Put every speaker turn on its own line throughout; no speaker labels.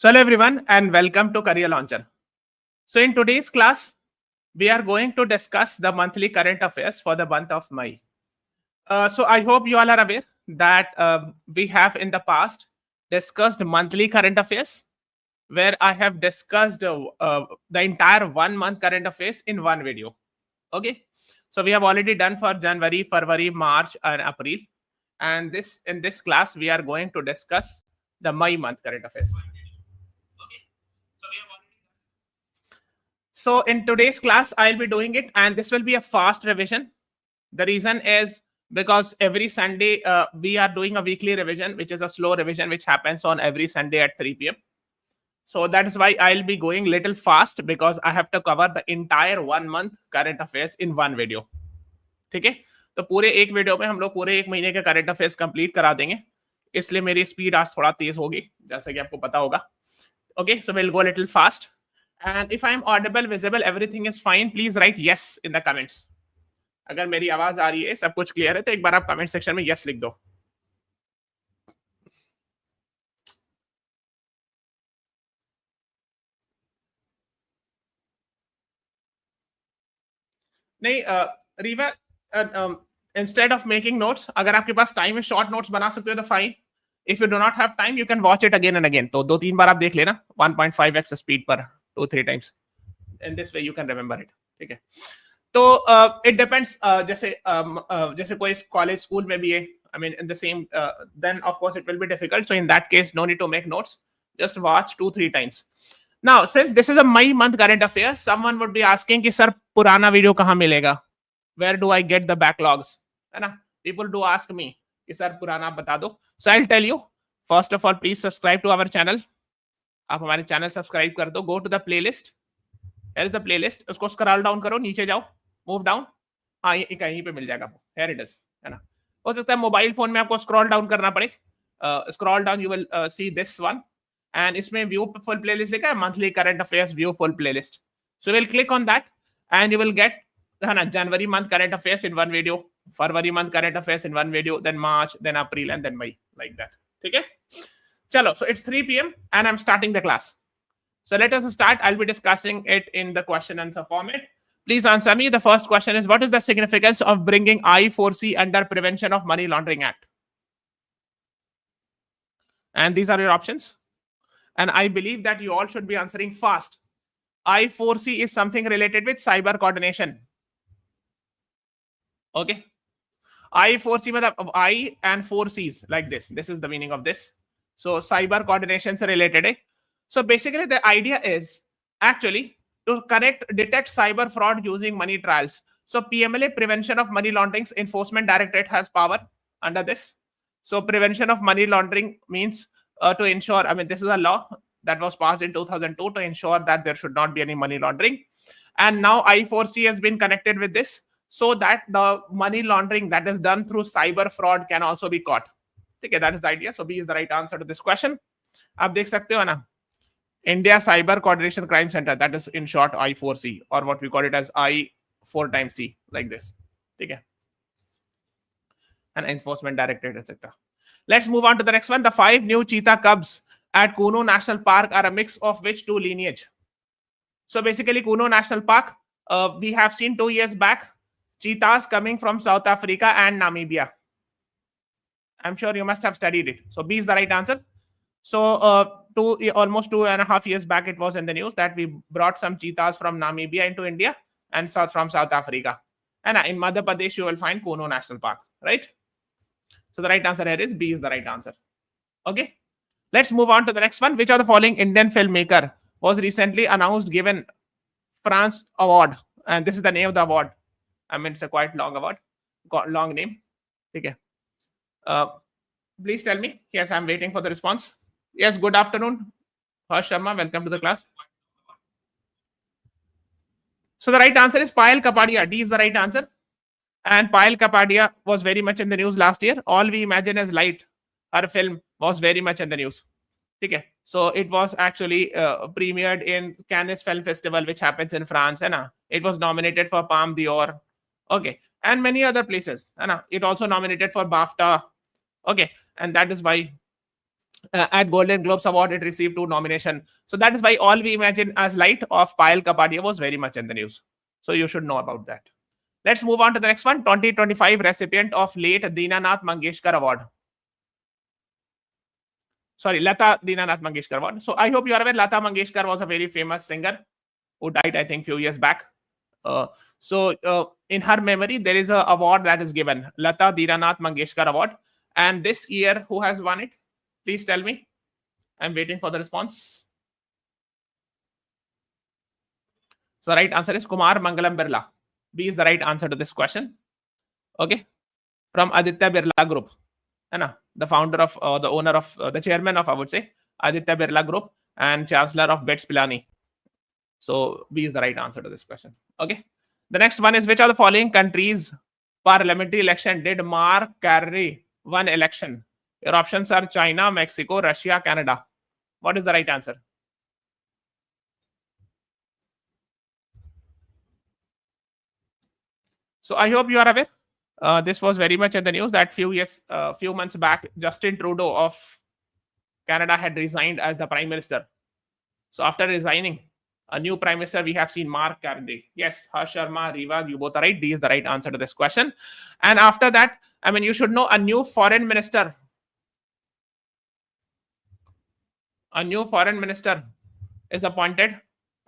So hello everyone and welcome to Career Launcher. So in today's class, we are going to discuss the monthly current affairs for the month of May. So I hope you all are aware that we have in the past discussed monthly current affairs, where I have discussed the entire 1 month current affairs in one video. Okay, so we have already done for January, February, March, and April, and in this class we are going to discuss the May month current affairs. So in today's class, I'll be doing it, and this will be a fast revision. The reason is because every Sunday we are doing a weekly revision, which is a slow revision, which happens on every Sunday at 3 p.m. So that is why I'll be going little fast, because I have to cover the entire 1 month current affairs in one video. ठीक है, तो पूरे एक video में हम लोग पूरे एक महीने के करंट अफेयर्स कंप्लीट करा देंगे, इसलिए मेरी स्पीड आज थोड़ा तेज होगी, जैसे कि आपको पता होगा. Okay, so we'll go a little fast. And if I'm audible, visible, everything is fine, please write yes in the comments. अगर मेरी आवाज आ रही है, सब कुछ क्लियर है, तो एक बार आप कमेंट सेक्शन में yes लिख दो. नहीं Rewa, instead of making notes, अगर आपके पास टाइम है शॉर्ट नोट्स बना सकते हो तो fine. If you do not have time, you can watch it again and again. तो 2-3 बार आप देख लेना 1.5x स्पीड पर 2-3 times. In this way you can remember it. ठीक है, तो it depends. जैसे कोई कॉलेज स्कूल में भी है, I mean in the same, then of course it will be difficult. So in that case, no need to make notes. Just watch 2-3 times. Now, since this is a May month current affairs, someone would be asking कि sir पुराना video कहाँ मिलेगा? Where do I get the backlogs? है ना? People do ask me कि sir पुराना बता दो. So I'll tell you. First of all, please subscribe to our channel. आप हमारे चैनल सब्सक्राइब कर दो. Go to the playlist. Here is the playlist. उसको स्क्रॉल डाउन करो, नीचे जाओ, मूव डाउन. हाँ, ये कहीं पे मिल जाएगा. Here it is, है ना? हो सकता है मोबाइल फोन में आपको स्क्रॉल डाउन करना पड़े. Scroll down, you will see this one. And इसमें view full playlist लिखा है, monthly current affairs view full playlist. So we'll click on that and you will get, है ना, January month current affairs in one video, February month current affairs in one video, then March, then April, and then May, like that. ठीक है, चलो. So it's 3 p.m. and I'm starting the class. So let us start. I'll be discussing it in the question answer format. Please answer me. The first question is, what is the significance of bringing I4C under Prevention of Money Laundering Act? And these are your options. And I believe that you all should be answering fast. I4C is something related with cyber coordination. Okay. I4C means I and 4 C's, like this. This is the meaning of this. So cyber coordination is related. So basically the idea is actually to detect cyber fraud using money trials. So PMLA, Prevention of Money Laundering Enforcement Directorate, has power under this. So prevention of money laundering means to ensure, I mean, this is a law that was passed in 2002 to ensure that there should not be any money laundering. And now I4C has been connected with this so that the money laundering that is done through cyber fraud can also be caught. Okay, that is the idea. So B is the right answer to this question. आप देख सकते हो ना, India Cyber Coordination Crime Center, that is in short I4C, or what we call it as I4 times C, like this. Okay, and Enforcement Directorate, etc. Let's move on to the next one. The 5 new cheetah cubs at Kuno National Park are a mix of which 2 lineage? So basically, Kuno National Park, we have seen 2 years back cheetahs coming from South Africa and Namibia. I'm sure you must have studied it. So B is the right answer. So almost 2.5 years back, it was in the news that we brought some cheetahs from Namibia into India and from South Africa. And in Madhya Pradesh, you will find Kuno National Park, right? So the right answer here is B is the right answer. Okay. Let's move on to the next one. Which of the following Indian filmmaker was recently announced given France Award? And this is the name of the award. I mean, it's a quite long award, long name. Okay. Please tell me. Yes, I'm waiting for the response. Yes, good afternoon. Harsh Sharma, welcome to the class. So the right answer is Payal Kapadia. D is the right answer. And Payal Kapadia was very much in the news last year. All We Imagine Is Light, her film, was very much in the news. Okay. So it was actually premiered in Cannes Film Festival, which happens in France. And it was nominated for Palme d'Or. Okay. And many other places. And it also nominated for BAFTA. Okay. And that is why At Golden Globes Award, it received 2 nominations. So that is why All We Imagine as Light of Payal Kapadia was very much in the news. So you should know about that. Let's move on to the next one. 2025 recipient of late Dinanath Mangeshkar Award. Sorry, Lata Dinanath Mangeshkar Award. So I hope you are aware, Lata Mangeshkar was a very famous singer who died, I think, few years back. In her memory, there is an award that is given, Lata Dinanath Mangeshkar Award. And this year, who has won it? Please tell me. I'm waiting for the response. So right answer is Kumar Mangalam Birla. B is the right answer to this question. Okay. From Aditya Birla Group. The founder of, the owner of, the chairman of, I would say, Aditya Birla Group and chancellor of BETS Pilani. So B is the right answer to this question. Okay. The next one is, which of the following countries' parliamentary election did Mark Carney won election? Your options are China, Mexico, Russia, Canada. What is the right answer? So I hope you are aware. This was very much in the news that few months back, Justin Trudeau of Canada had resigned as the prime minister. So after resigning, a new prime minister, we have seen Mark Carney. Yes, Harsh Sharma, Riva, you both are right. D is the right answer to this question. And after that, I mean, you should know a new foreign minister. A new foreign minister is appointed,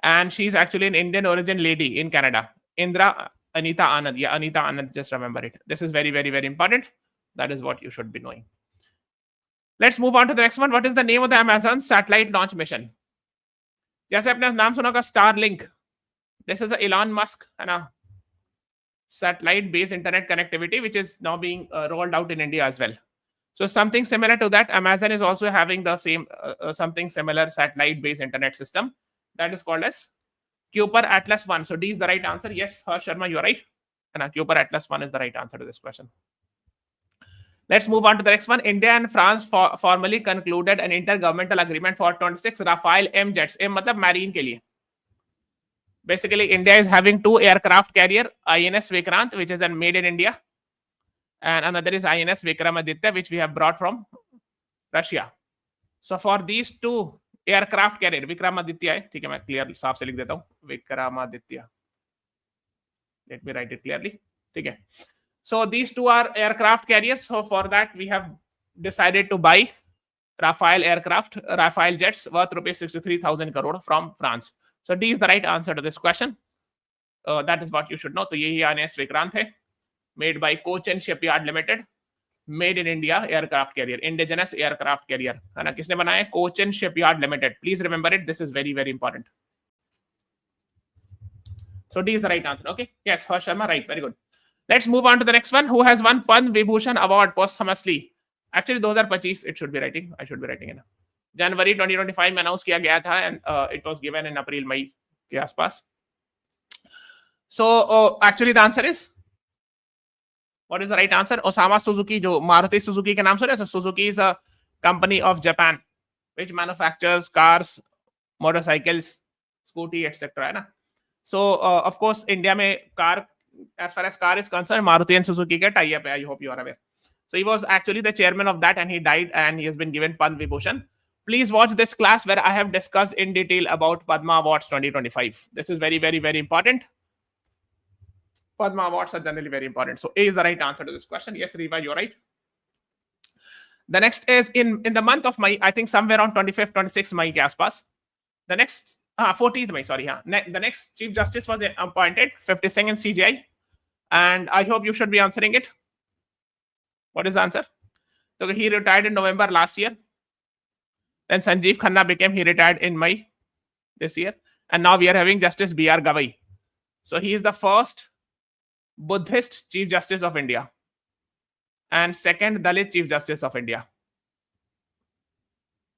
and she's actually an Indian origin lady in Canada. Indra Anita Anand. Yeah, Anita Anand, just remember it. This is very, very, very important. That is what you should be knowing. Let's move on to the next one. What is the name of the Amazon satellite launch mission? जैसे आपने नाम सुना होगा Starlink. This is a Elon Musk satellite based internet connectivity, which is now being rolled out in India as well. So something similar to that, Amazon is also having the same something similar satellite based internet system that is called as Kuiper Atlas 1. So D is the right answer. Yes, Harsh Sharma, you're right. And Kuiper Atlas 1 is the right answer to this question. Let's move on to the next one. India and France formally concluded an intergovernmental agreement for 26 Rafale M jets. M matlab marine ke liye. Basically, India is having 2 aircraft carrier, INS Vikrant, which is made in India, and another is INS Vikramaditya, which we have brought from Russia. So for these 2 aircraft carrier, Vikramaditya है, ठीक है, मैं clear साफ से लिख देता हूँ, Vikramaditya. Let me write it clearly. ठीक है. So these 2 are aircraft carriers. So for that, we have decided to buy Rafale aircraft, Rafale jets worth rupees 63,000 crore from France. So D is the right answer to this question. That is what you should know. So यही INS Vikrant है, made by Cochin Shipyard Limited, made in India aircraft carrier, indigenous aircraft carrier. है ना, किसने बनाया? Cochin Shipyard Limited. Please remember it. This is very, very important. So D is the right answer. Okay. Yes, Harsh Sharma, right. Very good. Let's move on to the next one. Who has won Padma Vibhushan Award posthumously? Actually, 2025 it should be writing. I should be writing it. January 2025 में announce किया गया था, and it was given in April May के आसपास. So actually the answer is, what is the right answer? Osamu Suzuki, जो Maruti Suzuki के नाम सुने? So Suzuki is a company of Japan which manufactures cars, motorcycles, scooty, etc. है ना? So of course India में car, as far as car is concerned, Maruti and Suzuki का tie up है. I hope you are aware. So he was actually the chairman of that, and he died, and he has been given Padma Vibhushan. Please watch this class where I have discussed in detail about Padma Awards 2025. This is very, very, very important. Padma Awards are generally very important. So A is the right answer to this question. Yes, Riva, you're right. The next is in the month of May, I think somewhere around 25th, 26th May के आसपास. The next 14th May, sorry. The next Chief Justice was appointed, 52nd CJI. And I hope you should be answering it. What is the answer? So he retired in November last year. Then Sanjeev Khanna he retired in May this year. And now we are having Justice B.R. Gavai. So he is the first Buddhist Chief Justice of India and second Dalit Chief Justice of India.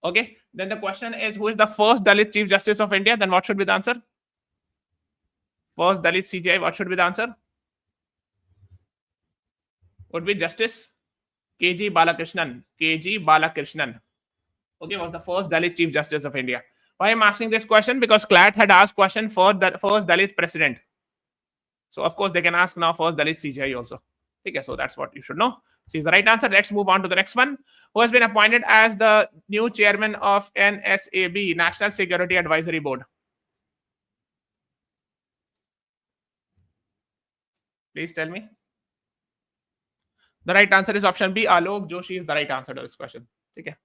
Okay. Then the question is, who is the first Dalit Chief Justice of India? Then what should be the answer? First Dalit CJI, what should be the answer? Would be Justice K.G. Balakrishnan. K.G. Balakrishnan. Okay, was the first Dalit Chief Justice of India. Why I'm asking this question? Because CLAT had asked question for the first Dalit president. So of course they can ask now first Dalit CJI also. Okay, so that's what you should know. C is the right answer. Let's move on to the next one. Who has been appointed as the new chairman of NSAB, National Security Advisory Board? Please tell me. The right answer is option B. Alok Joshi is the right answer to this question. Okay.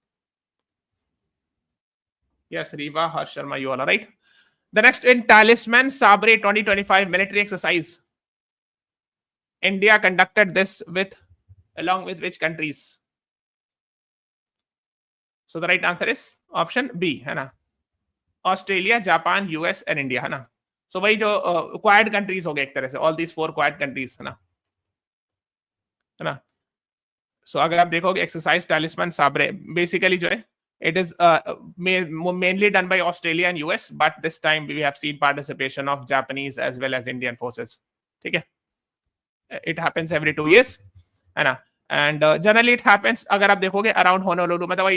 Yes, Riva, Harsh Sharma, you all are right. The next in Talisman Sabre 2025 military exercise. India conducted this along with which countries? So the right answer is option B, है ना? Australia, Japan, US and India, है ना? So वही जो quad countries हो गए एक तरह से, all these 4 क्वाड countries, है ना? So अगर आप देखोगे exercise Talisman Sabre, basically जो है, it is mainly done by Australia and US, but this time we have seen participation of Japanese as well as Indian forces. ठीक है? It happens every 2 years, है ना? And generally it happens, अगर आप देखोगे around Honolulu, मतलब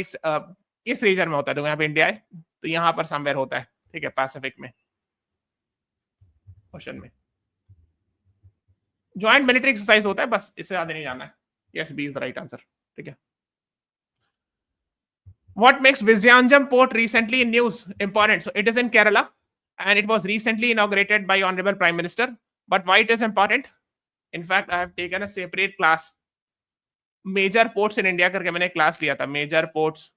इस reason में होता है, तो यहाँ पे इंडिया है, तो यहाँ पर समवेयर होता है, ठीक है, पैसिफिक में, ओशन में ज्वाइंट मिलिट्री एक्सरसाइज होता है, बस इससे ज्यादा नहीं जानना है. Yes, b is the right answer. ठीक है. What makes Vizianjam port recently in news important? So it is in Kerala and it was recently inaugurated by Honorable Prime Minister. But why it is important? In fact, I have taken a separate class. Major ports in India करके मैंने class लिया था. Major ports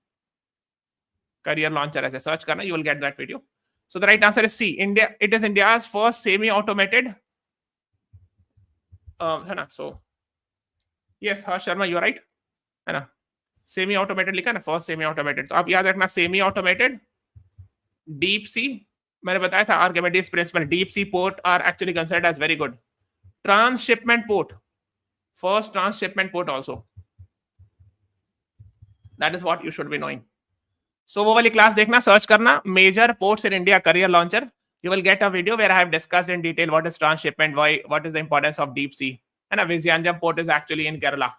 career launcher ऐसे search करना, you will get that video. So the right answer is C. India. It is India's first semi-automated. है ना? So yes, Harsh Sharma, you are right. है ना? सेमी ऑटोमेटेड लिखा ना, first semi automated. तो आप याद रखना, सेमी ऑटोमेटेड, डीप सी, मैंने बताया था Archimedes principle, deep sea port are actually considered as very good. Transshipment port, first transshipment port also, that is what you should be knowing. So वो वाली class देखना, सर्च करना, major ports in India career launcher. You will get a video where I have discussed in detail what is transshipment, what is the importance of deep sea. And a Vizianjam port is actually in Kerala.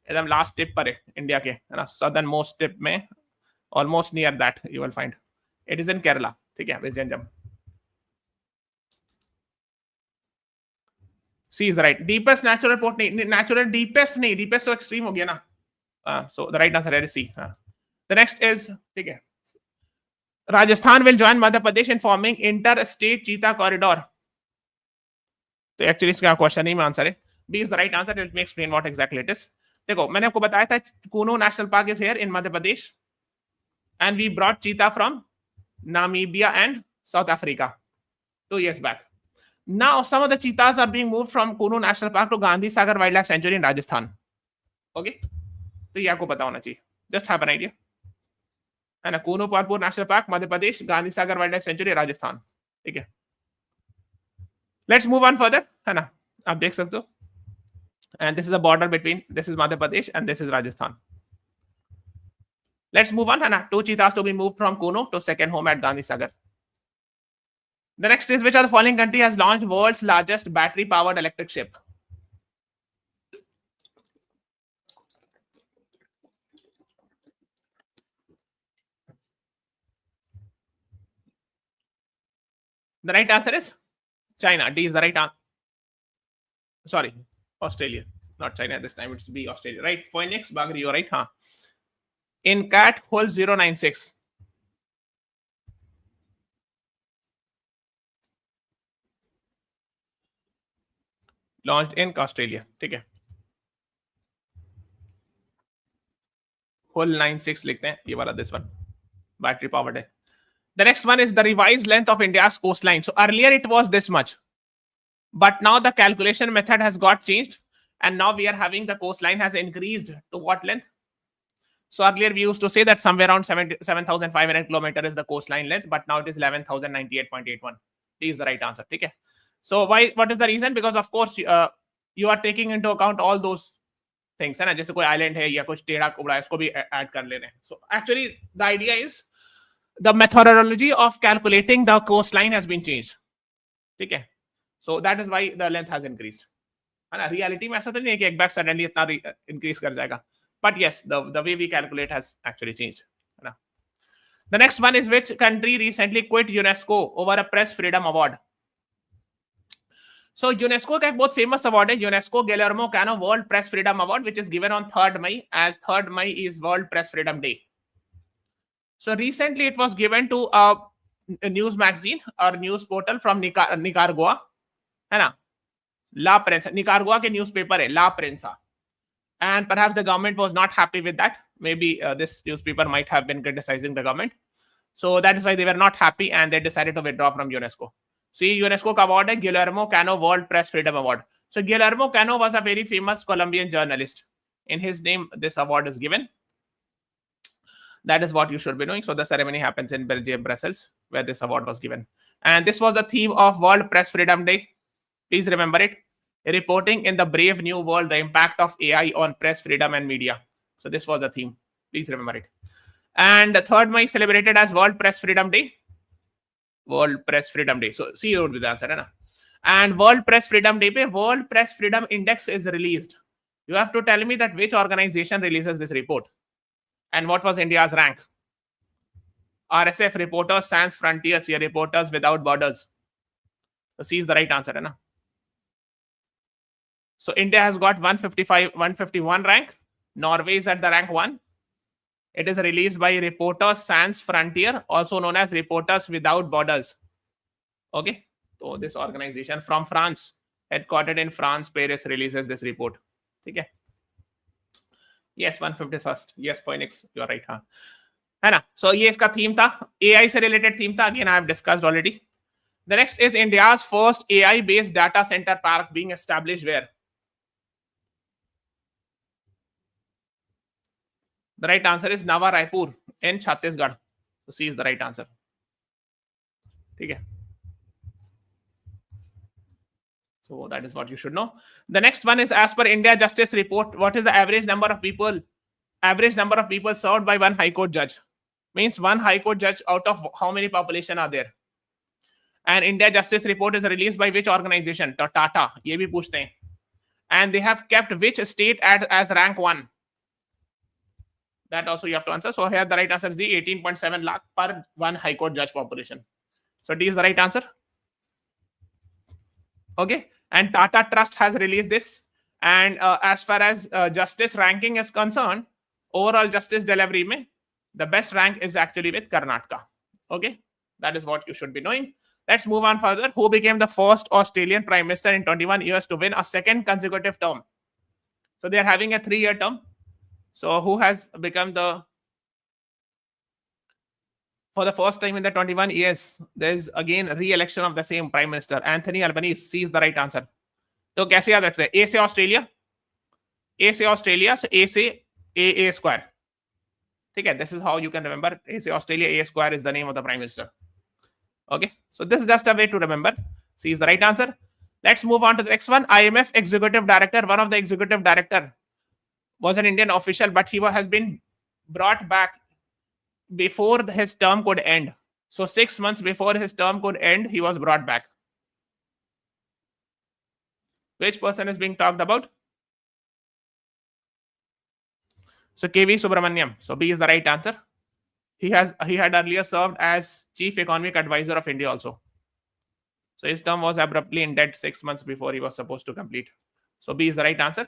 एकदम last tip पर है India के, है ना, southern most tip में, almost near that you will find. It is in Kerala. ठीक है, Vizhinjam. C is the right. Deepest natural port नहीं, नेचुरल डीपेस्ट नहीं, डीपेस्ट तो एक्सट्रीम हो गया ना. So the right answer is C. The next is, ठीक है, Rajasthan will join Madhya Pradesh in forming inter state cheetah corridor. तो एक्चुअली इसका क्वेश्चन ही में आंसर है. B is the right answer. Let me explain what exactly it is. देखो, मैंने आपको बताया था Kuno national park is here in Madhya Pradesh and we brought cheetah from Namibia and South Africa 2 years back. Now some of the cheetahs are being moved from Kuno National Park to Gandhi Sagar Wildlife Sanctuary in Rajasthan. Okay, तो ये आपको पता होना चाहिए. Just have an idea. है ना, Kuno Palpur national park Madhya Pradesh, Gandhi Sagar wild life sanctuary Rajasthan. ठीक है, लेट्स मूव ऑन फर्दर. है ना, आप देख सकते हो. And this is the border between, this is Madhya Pradesh and this is Rajasthan. Let's move on. 2 cheetahs to be moved from Kuno to second home at Gandhi Sagar. The next is, which of the following country has launched world's largest battery powered electric ship? The right answer is China. D is the right answer. Sorry, Australia, not China this time. It's B, Australia, right? Phoenix, Bagri, you're right, huh? In CAT hole 096. Launched in Australia. ठीक है, hole 96 लिखते हैं, ये वाला, this one, battery powered है. The next one is the revised length of India's coastline. So earlier it was this much. But now the calculation method has got changed and now we are having the coastline has increased to what length? So earlier we used to say that somewhere around 7,500 kilometers is the coastline length, but now it is 11,098.81. D is the right answer. Okay. So what is the reason? Because of course you are taking into account all those things, है ना, जैसे कोई island है या कुछ टेढ़ा कुबड़ा है, इसको भी add कर ले रहे हैं. So actually the idea is the methodology of calculating the coastline has been changed. ठीक है. So that is why the length has increased. है ना, reality में ऐसा तो नहीं है कि एक back suddenly इतना increase कर जाएगा. But yes, the way we calculate has actually changed. है ना. The next one is, which country recently quit UNESCO over a press freedom award? So UNESCO का एक बहुत famous award है, UNESCO Guillermo Cano World Press Freedom Award, which is given on 3rd May, as 3rd May is World Press Freedom Day. So recently it was given to a news magazine or news portal from Nicaragua, है ना, La Prensa, Nicaragua के newspaper है La Prensa, and perhaps the government was not happy with that. Maybe this newspaper might have been criticizing the government, so that is why they were not happy and they decided to withdraw from UNESCO. See, UNESCO का award है Guillermo Cano World Press Freedom Award. So Guillermo Cano was a very famous Colombian journalist. In his name, this award is given. That is what you should be knowing. So the ceremony happens in Belgium, Brussels, where this award was given. And this was the theme of World Press Freedom Day. Please remember it. Reporting in the brave new world, the impact of AI on press freedom and media. So this was the theme. Please remember it. And the 3rd May celebrated as World Press Freedom Day. World Press Freedom Day. So see, would be the answer, na? And World Press Freedom Day pe World Press Freedom Index is released. You have to tell me that which organization releases this report and what was India's rank. RSF, Reporters Sans Frontiers, here Reporters Without Borders. So C is the right answer, na? So India has got 151 rank. Norway is at the rank 1. It is released by Reporters Sans Frontier, also known as Reporters Without Borders. Okay, so this organization from France, headquartered in France, Paris, releases this report. Okay. Yes, 151st. Yes, Phoenix, you are right. Huh? है ना? So ये इसका theme था. AI से related theme था. Again, I have discussed already. The next is India's first AI-based data center park being established where? The right answer is Nava Raipur in Chhattisgarh. So C is the right answer. Okay. So that is what you should know. The next one is, as per India Justice Report, what is the average number of people served by one High Court judge? Means one High Court judge out of how many population are there? And India Justice Report is released by which organization? Tata. ये भी पूछते हैं. And they have kept which state as rank 1? That also you have to answer. So here the right answer is the 18.7 lakh per one High Court judge population. So D is the right answer. Okay. And Tata Trust has released this. And as far as justice ranking is concerned, overall justice delivery mein, the best rank is actually with Karnataka. Okay. That is what you should be knowing. Let's move on further. Who became the first Australian Prime Minister in 21 years to win a second consecutive term? So they are having a 3-year term. So who has become for the first time in the 21 years, there is again a re-election of the same Prime Minister, Anthony Albanese. C is the right answer. So कैसे याद रख रहे हैं? A से Australia, so A से A square. ठीक है? This is how you can remember. A से Australia, A square is the name of the Prime Minister. Okay, so this is just a way to remember. C is the right answer. Let's move on to the next one. IMF Executive Director, one of the Executive Director was an Indian official, but he has been brought back before his term could end. So 6 months before his term could end, he was brought back. Which person is being talked about? So KV Subramaniam. So B is the right answer. He had earlier served as Chief Economic Advisor of India also. So his term was abruptly ended 6 months before he was supposed to complete. So B is the right answer.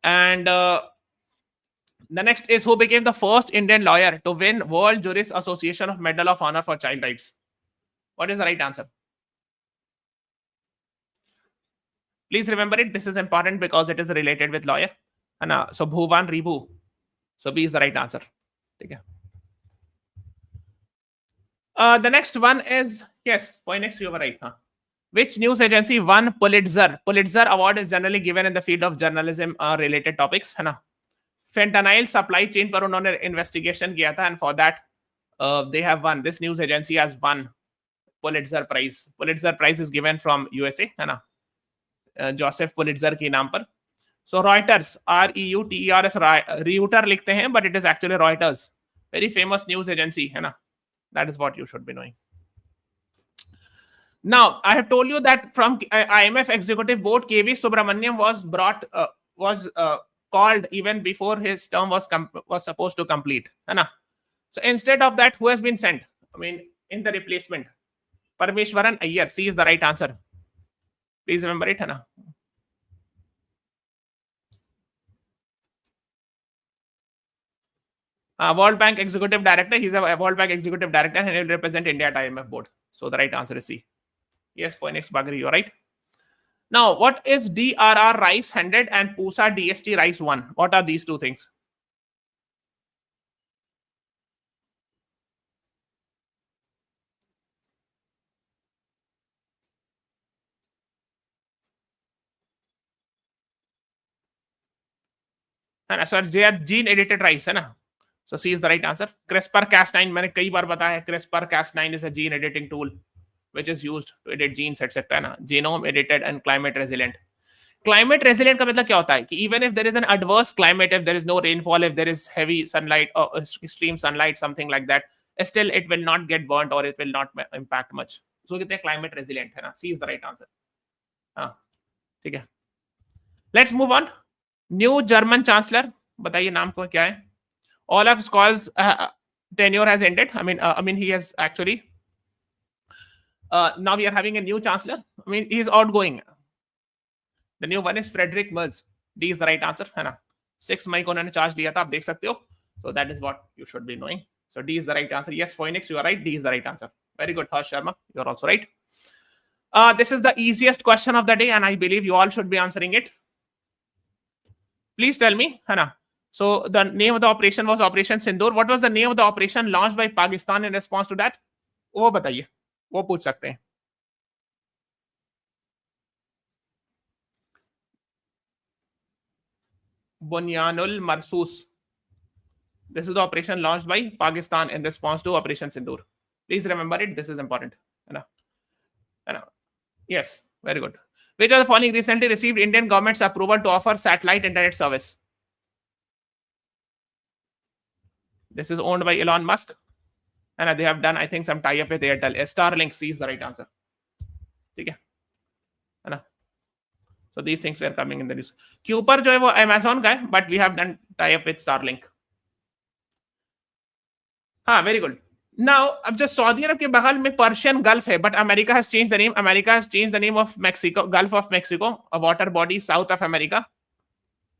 And the next is, who became the first Indian lawyer to win World Jurist Association of Medal of Honor for Child Rights? What is the right answer? Please remember it. This is important because it is related with lawyer. So Bhuvan Ribu. So B is the right answer. Okay. The next one is, yes, Phoenix, you were right. Huh? Which news agency won Pulitzer? Pulitzer award is generally given in the field of journalism related topics. है ना? Fentanyl supply chain पर उन्होंने investigation किया था, and for that they have won. This news agency has won Pulitzer Prize. Pulitzer Prize is given from USA, है ना? Joseph Pulitzer के नाम पर. So Reuters, REUTERS, Reuter लिखते हैं, but it is actually Reuters. Very famous news agency, है ना? That is what you should be knowing. Now, I have told you that from IMF Executive Board, KV Subramaniam was called even before his term was supposed to complete. So instead of that, who has been sent? I mean, in the replacement, Parmeshwaran Iyer. C is the right answer. Please remember it, है ना. World Bank Executive Director. He's a World Bank Executive Director and he will represent India at IMF board. So the right answer is C. Yes, Phoenix Bagri, you're right. Now, what is DRR Rice 100 and PUSA DST Rice 1? What are these two things? है ना sir, जे gene edited rice है ना. So C is the right answer. CRISPR-Cas9 मैंने कई बार बताया. CRISPR-Cas9 is a gene editing tool which is used to edit genes etc. ना. Genome edited and climate resilient. Climate resilient का मतलब क्या होता है कि even if there is an adverse climate, if there is no rainfall, if there is heavy sunlight or extreme sunlight, something like that, still it will not get burnt or it will not impact much. So कहते हैं climate resilient है ना. C is the right answer. हाँ ठीक है. Let's move on. New German Chancellor. बताइए नाम को क्या है. Olaf Scholz's tenure has ended. I mean, he has actually. Now we are having a new chancellor. I mean, he is outgoing. The new one is Frederick Merz. D is the right answer, है ना. 6 मई को उन्होंने charge लिया था, आप देख सकते हो. So that is what you should be knowing. So D is the right answer. Yes, Phoenix, you are right. D is the right answer. Very good, Harsh Sharma. You are also right. This is the easiest question of the day, and I believe you all should be answering it. Please tell me, है ना. So the name of the operation was Operation Sindoor. What was the name of the operation launched by Pakistan in response to that? वो बताइए, वो पूछ सकते हैं. Bunyanul Marsus. This is the operation launched by Pakistan in response to Operation Sindoor. Please remember it. This is important. Yes, very good. Which of the following recently received Indian government's approval to offer satellite internet service? This is owned by Elon Musk, and they have done, I think, some tie-up with Airtel. Starlink. C is the right answer. Okay. So these things were coming in the news. Cooper जो है वो Amazon का है, but we have done tie-up with Starlink. हाँ, very good. Now, अब जो Saudi अरब के बगल में पर्शियन गल्फ है, but America has changed the name. America has changed the name of Mexico, Gulf of Mexico, a water body south of America.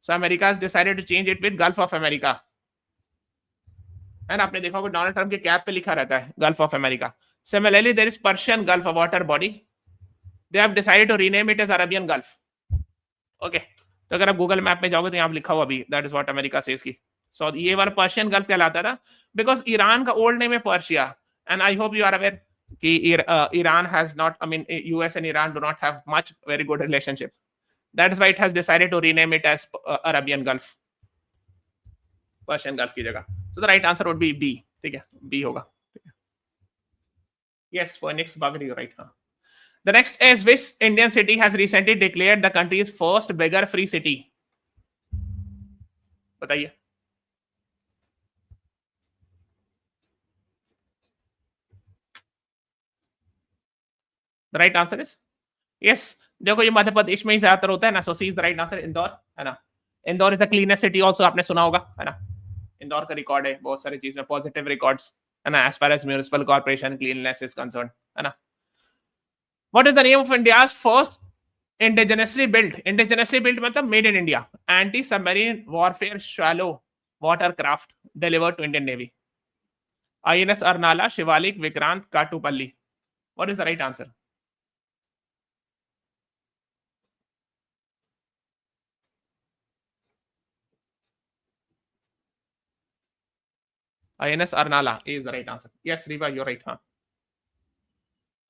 So America has decided to change it with Gulf of America. And आपने देखा होगा Donald Trump के cap पे लिखा रहता है gulf of America. Similarly, there is Persian Gulf, a water body. They have decided to rename it as Arabian Gulf. Okay. तो अगर आप गूगल मैप में जाओगे तो यहाँ लिखा हुआ अभी, that is what America says की. So ये वाला पर्शियन गल्फ कहलाता था because ईरान का ओल्ड नेम है Persia, and I hope you are aware कि Iran has not, I mean, US and Iran do not have much very good relationship. That is why it has decided to rename it as Arabian Gulf. Persian Gulf की जगह. So the right answer would be B. ठीक है, B होगा. Yes, Phoenix Bagri, you're right. हाँ. The next is which Indian city has recently declared the country's first beggar-free city? बताइए. The right answer is yes. देखो ये मध्य प्रदेश में ही ज्यादातर होता है ना. So C is the right answer. Indore है ना. Indore is the cleanest city also. आपने सुना होगा है ना. इंदौर का रिकॉर्ड है बहुत सारी चीज में, पॉजिटिव रिकॉर्ड्स है ना, as far as municipal corporation cleanliness is concerned है ना. What is the name of India's first indigenously built मतलब made in India anti-submarine warfare shallow water craft delivered to Indian Navy? INS Arnala, Shivalik, Vikrant, Katupalli. What is the right answer? INS Arnala is the right answer. Yes, Riva, you're right. हाँ.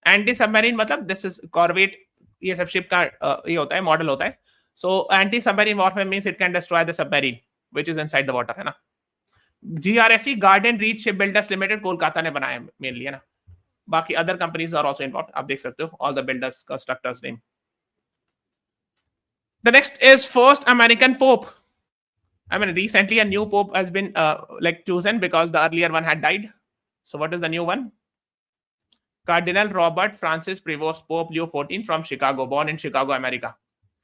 Anti submarine मतलब this is corvette, ये सब ship का ये होता है, model होता है. So anti submarine warfare means it can destroy the submarine which is inside the water है ना. GRSE garden reach ship builders limited Kolkata ने बनाया मेनली है ना. बाकी other companies are also involved, आप देख सकते हो all the builders constructors name. The next is first American pope. I mean, recently a new pope has been like chosen because the earlier one had died. So what is the new one? Cardinal Robert Francis Prevost, Pope Leo XIV from Chicago, born in Chicago, America.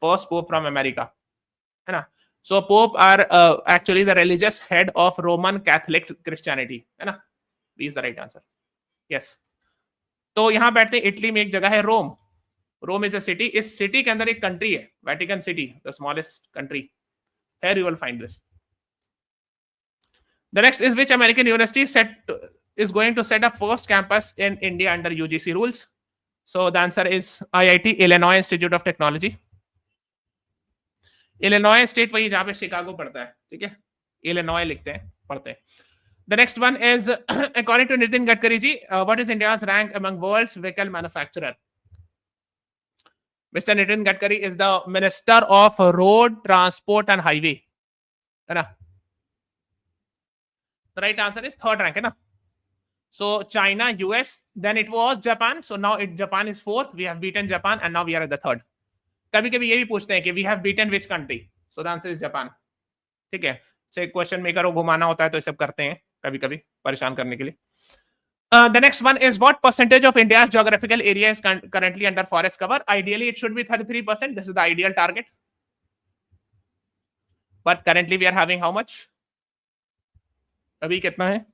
First Pope from America. है ना. So Pope are actually the religious head of Roman Catholic Christianity. है ना. This is the right answer. Yes. तो यहाँ बैठते हैं Italy में एक जगह है रोम. रोम इज अ सिटी, इस सिटी के अंदर एक कंट्री है, Vatican city, the smallest country, here you will find this. The next is which American university is going to set up first campus in India under UGC rules? So the answer is IIT, Illinois Institute of Technology. Illinois state वही जहां पे Chicago पड़ता है, ठीक है, Illinois लिखते हैं, पढ़ते हैं. The next one is according to Nitin Gadkari ji, what is India's rank among world's vehicle manufacturer? Mr. Nitin Gadkari is the Minister of Road Transport and Highway, है ना? The right answer is third rank, है ना? So China, US, then it was Japan. So now Japan is fourth. We have beaten Japan, and now we are at the third. कभी कभी ये भी पूछते हैं कि we have beaten which country? So the answer is Japan. ठीक है? से क्वेश्चन मेकर को घुमाना होता है तो ये सब करते हैं कभी कभी परेशान करने के लिए. The next one is what percentage of India's geographical area is currently under forest cover? Ideally, it should be 33%. This is the ideal target. But currently, we are having how much? अभी कितना है?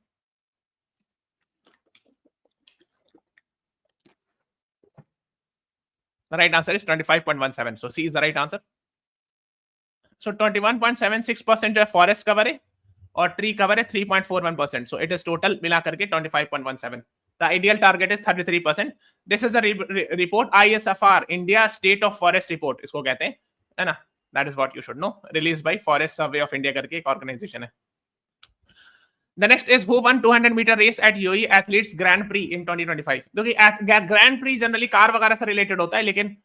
The right answer is 25.17. So C is the right answer. So 21.76% जो है forest cover है और tree cover है 3.41%. So it is total मिला करके 25.17. The ideal target is 33%. This is a report ISFR, India State of Forest Report इसको कहते हैं, है ना? That is what you should know. Released by Forest Survey of India करके एक organization है. The next is who won 200-meter race at UAE Athletes Grand Prix in 2025. देखिए Grand Prix generally car वगैरह से रिलेटेड होता है, लेकिन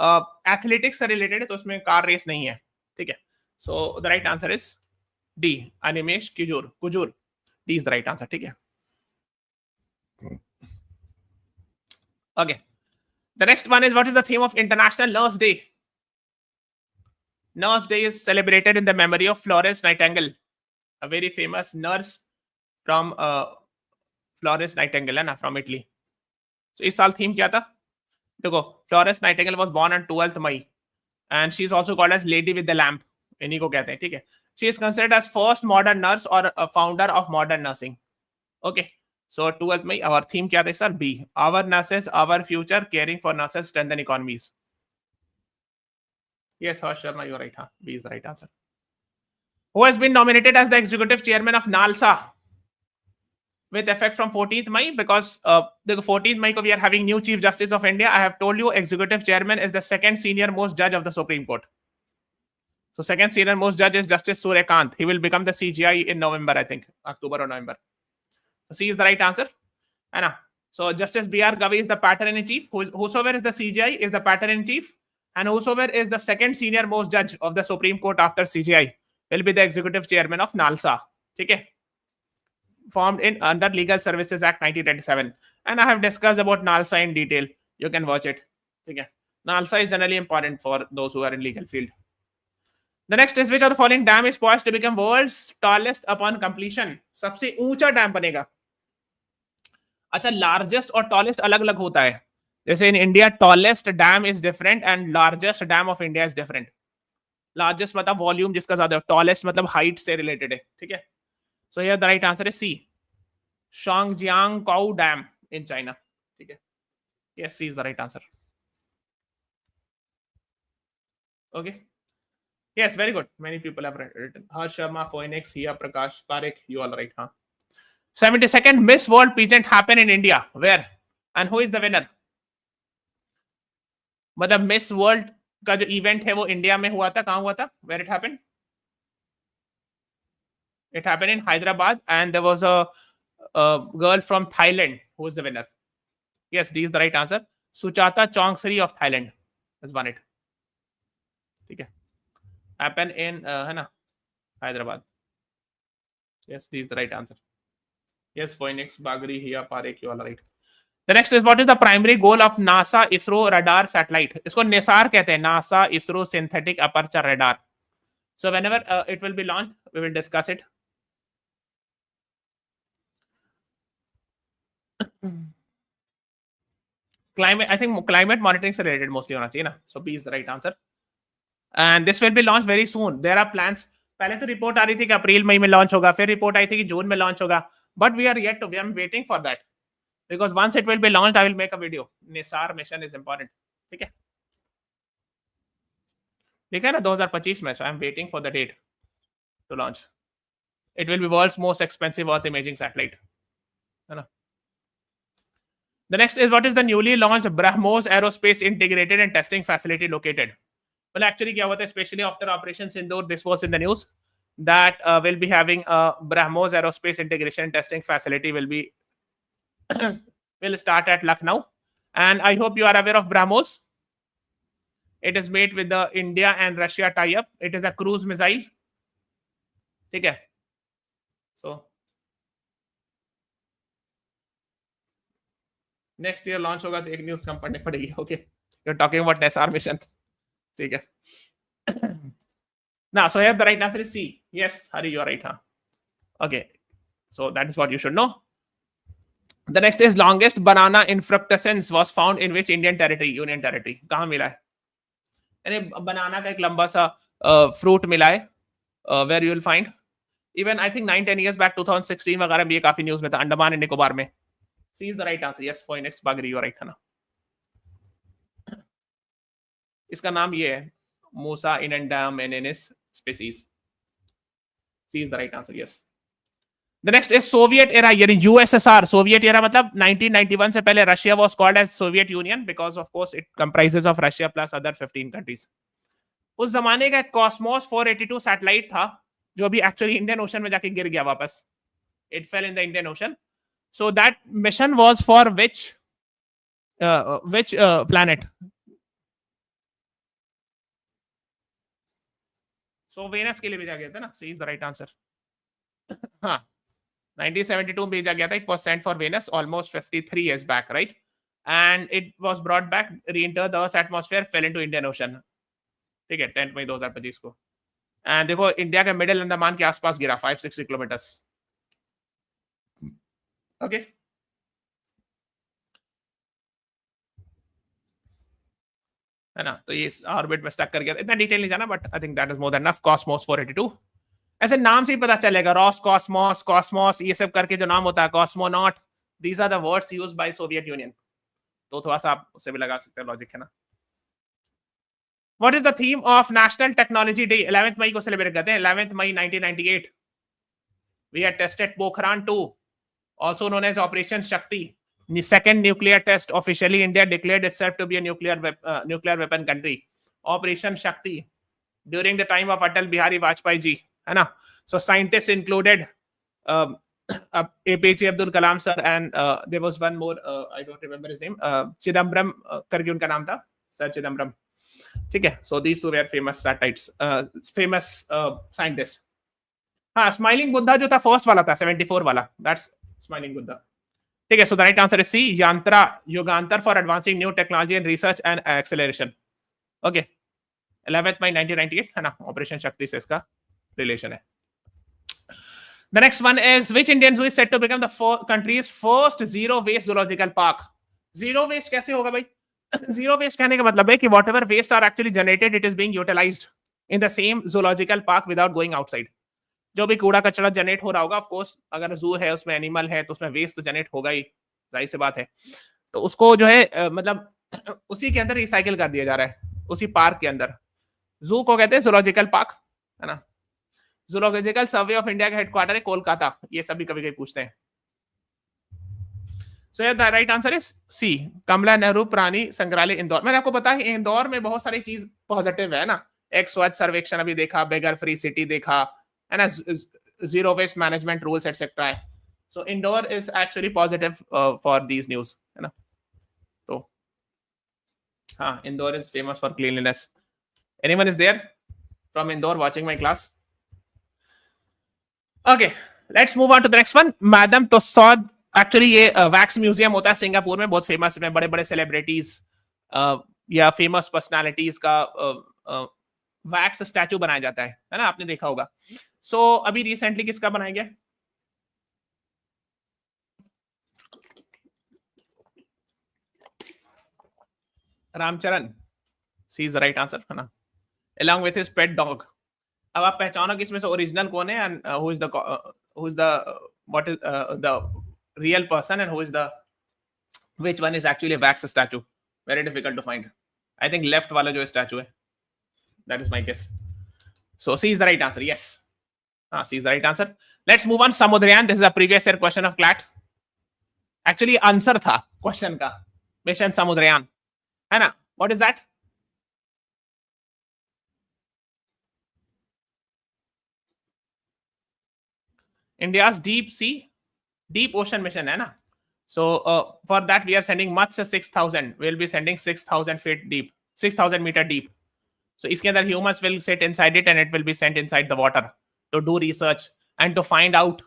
athletics से रिलेटेड है तो उसमें कार रेस नहीं है, ठीक है. So the right answer is D, Animesh Kujur. D is the right answer, ठीक है. Okay. The next one is what is the theme of International Nurse Day? Nurse Day is celebrated in the memory of Florence Nightingale, a very famous nurse from Florence Nightingale, है ना, from Italy. So इस साल theme क्या था? देखो, Florence Nightingale was born on 12th May, and she is also called as Lady with the Lamp. इन्हीं को कहते हैं, ठीक है. She is considered as first modern nurse or a founder of modern nursing. Okay. So 12th May, our theme क्या था sir? B. Our nurses, our future, caring for nurses, strengthen economies. Yes, Harsh Sharma, you are right. Huh? B is the right answer. Who has been nominated as the executive chairman of NALSA with effect from 14th May? Because the 14th May we are having new Chief Justice of India. I have told you executive chairman is the second senior most judge of the Supreme Court. So second senior most judge is Justice Suryakant. He will become the CGI in November, I think, October or November. So C is the right answer. Anna. So Justice B.R. Gavi is the pattern in chief. Whosoever is the CGI is the pattern in chief, and whosoever is the second senior most judge of the Supreme Court after CGI will be the executive chairman of NALSA. Okay. Formed in under Legal Services Act 1927, and I have discussed about NALSA in detail. You can watch it. Okay. NALSA is generally important for those who are in legal field. The next is which of the following dam is poised to become world's tallest upon completion? सबसे ऊंचा dam बनेगा. अच्छा, largest और tallest अलग अलग होता है. जैसे in India tallest dam is different and largest dam of India is different. Largest मतलब volume जिसका ज्यादा है, tallest मतलब height से related है, ठीक है. So here the right answer is C, Shangjiang-Kou Dam in China. ठीक है. Yes, C is the right answer. Okay. Yes, very good. Many people have written. Harsh Sharma, Phoenix, Hiya Prakash, Parekh, you all right, huh? 72nd Miss World pageant happened in India. Where? And who is the winner? मतलब Miss World का जो event है वो India में हुआ था. कहाँ हुआ था? Where it happened? It happened in Hyderabad, and there was a girl from Thailand who was the winner. Yes, D is the right answer. Suchata Chongsri of Thailand has won it. ठीक है. Happen in है ना, Hyderabad. Yes, D is the right answer. Yes, Phoenix, Bagri, Hiya, Parekh, you all right. The next is what is the primary goal of NASA ISRO radar satellite? इसको NISAR कहते हैं, NASA ISRO synthetic aperture radar. So whenever it will be launched, we will discuss it. Climate, I think climate monitoring से related mostly होना चाहिए ना. So B is the right answer. And this will be launched very soon. There are plans. पहले तो report आ रही थी कि अप्रैल मई में लॉन्च होगा, फिर रिपोर्ट आई थी कि जून में लॉन्च होगा. But we are yet to. We are waiting for that because once it will be launched, I will make a video. NISAR mission is important. ठीक है. ठीक है ना 2025 में. So I'm waiting for the date to launch. It will be world's most expensive Earth imaging satellite. है ना. The next is what is the newly launched BrahMos Aerospace Integrated and Testing Facility located? Well, actually, क्या हुआ था, especially after Operation Sindoor, this was in the news that will be having a BrahMos Aerospace Integration and Testing Facility will be will start at Lucknow, and I hope you are aware of BrahMos. It is made with the India and Russia tie-up. It is a cruise missile. ठीक है. So next year launch होगा तो एक news कम पढ़नी पड़ेगी. Okay, you're talking about NSR mission. ठीक है. Now, so here the right answer is C. Yes, Hari, you are right, huh? Okay, so that is what you should know. The next is longest banana infructescence was found in which Indian territory? Union territory. कहाँ मिला है? यानी बनाना का एक लंबा सा fruit मिला है. Where you will find? Even I think 9-10 years back, 2016 वगैरह में ये काफी न्यूज में था, अंडमान एंड निकोबार में. C is the right answer. Yes, Phoenix Bagri, you are right, है ना. इसका नाम ये है Musa inundamenis species. C is the right answer. Yes. The next is Soviet era, यानी USSR. Soviet era मतलब 1991 से पहले Russia was called as Soviet Union because of course it comprises of Russia plus other 15 countries. उस जमाने का Cosmos 482 satellite था जो अभी एक्चुअली इंडियन ओशन में जाके गिर गया वापस. It fell in the Indian Ocean. So that mission was for which planet? So Venus के लिए भेजा गया था ना. C is the right answer. हाँ, 1972 में भेजा गया था. It was sent for Venus almost 53 years back, right? And it was brought back, re-entered the Earth's atmosphere, fell into Indian Ocean. ठीक है, 10 मई 2025 को. And देखो इंडिया के मिडिल अंडमान के आसपास गिरा 560 किलोमीटर्स. ओके, है ना. तो ये ऑर्बिट में स्टक कर गया. इतना डिटेल नहीं जाना, but I think that is more than enough. Cosmos 482 ऐसे नाम से ही पता चलेगा. रॉस कॉस्मोस, कॉस्मोस, ये सब करके जो नाम होता है, cosmonaut, these are the words used by Soviet Union. तो थोड़ा सा आप उससे भी लगा सकते हैं लॉजिक, है ना. What is the theme of national technology day? 11 मई को सेलिब्रेट करते हैं. 11 मई 1998 we had tested Pokhran 2, also known as Operation Shakti. The second nuclear test. Officially India declared itself to be a nuclear weapon country. Operation Shakti during the time of Atal Bihari Vajpayee ji, है ना. So scientists included APJ Abdul Kalam sir, and there was one more, I don't remember his name, Chidambaram करके उनका नाम था, Sir Chidambaram. ठीक है. So these two were famous satellites, famous scientists. हाँ, smiling Buddha जो था फर्स्ट वाला था, 74 वाला, दैट्स स्माइलिंग बुद्धा. ठीक है. So the right answer is C, Yantra Yugantar for advancing new technology and research and acceleration. Okay, 11 मई 1998, है ना. ऑपरेशन शक्ति से इसका रिलेशन है. The next one is which Indian zoo is set to become the country's first zero waste zoological park? Zero waste कैसे होगा भाई? Zero waste कहने का मतलब है कि whatever waste are actually generated, it is being utilized in the same zoological park without going outside. जो भी कूड़ा कचरा जनरेट हो रहा होगा, ऑफ कोर्स अगर जू है उसमें एनिमल है तो उसमें वेस्ट तो जनरेट होगा ही, जाहिर सी बात है. तो उसको जो है मतलब उसी के अंदर रिसाइकिल कर दिया जा रहा है, उसी पार्क के अंदर. जू को कहते हैं जूलॉजिकल पार्क, है ना. जूलॉजिकल सर्वे ऑफ इंडिया का हेडक्वार्टर है कोलकाता. ये सभी कभी कभी पूछते हैं. So the right answer is C, Kamala Nehru Prani Sangrahalaya Indore. मैंने आपको बताया इंदौर में बहुत सारी चीज पॉजिटिव है ना. एक स्वच्छ सर्वेक्षण अभी देखा, बेगर फ्री सिटी देखा, है ना, zero waste management rules etcetera है. So Indore is actually positive for these news, है ना. तो हाँ, Indore is famous for cleanliness. Anyone is there from Indore watching my class? Okay, let's move on to the next one. Madame Tussaud, actually ये wax museum होता है Singapore में, बहुत famous है. बड़े बड़े सेलिब्रिटीज या फेमस पर्सनालिटीज का वैक्स स्टैचू बनाया जाता है ना, आपने देखा होगा. सो अभी रिसेंटली किसका बनाया गया? रामचरण. सी इज द राइट आंसर, है ना. along with his pet dog. अब आप पहचानो कि इसमें से ओरिजिनल कौन है and who is the what is the real person and who is the which one is actually a wax statue. Very difficult to find. I think left वाला जो स्टैचू है That is my guess. So C is the right answer. Yes. C is the right answer. Let's move on. Samudryan. This is a previous year question of CLAT. Actually answer था question का. Mission Samudrayaan है ना. What is that? India's deep ocean mission है ना. So for that we are sending Matsya 6000. We'll be sending 6000 feet deep, 6000 meter deep. So इसके अंदर humans will sit inside it and it will be sent inside the water to do research and to find out